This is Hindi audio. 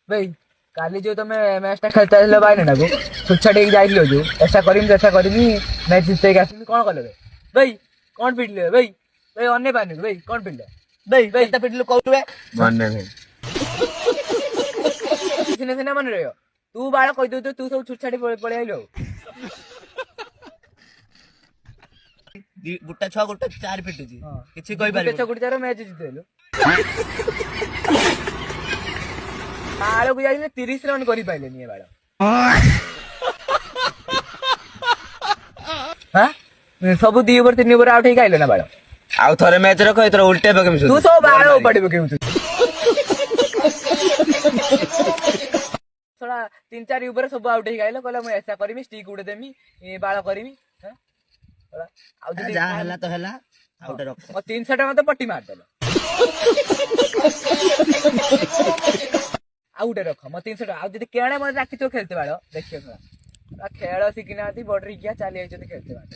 भाई काली जो तुम मैच टा खेलता है भाई ना को छुछाड़ी जाइलो जो ऐसा करीमी मैच जीतते के आसमी कौन कले भाई कौन पिटले भाई भाई अन्य पानी भाई कौन पिटले भाई भाई तो पिटले कहतुए मानने नहीं सिने सिने मन रहियो तू बाळ कहि दउ तू सब छुछाड़ी पळे आइलो गुट्टा छुआ गुट्टा चार पिटुची किछि कहि गुटे पारिबो छगुटी चार मैच जीतेलो बाळ को जाइले 30 रन करि पाइले नि बाळ हां सब 2 ओवर 3 ओवर आउट हे गाइले ना बाळ आउ थरे मैच रखो एतर उल्टे पके तू सब बाळ पड़िबो केउ थोड़ा 3-4 ओवर सब आउट हे गाइले कहला मैं ऐसा करमी स्टिक उड़े देमी ए बाळ करमी हां आउ जदी जा हला तो हला आउट रख और 300 टका तो पट्टी मार देलो आउट रख म 300 टका आउ जदी केणे मन राखी तो खेलते बाळ देखियो थोड़ा खेल सिकिना बॉर्डर किया चली आइछते खेलते बाळ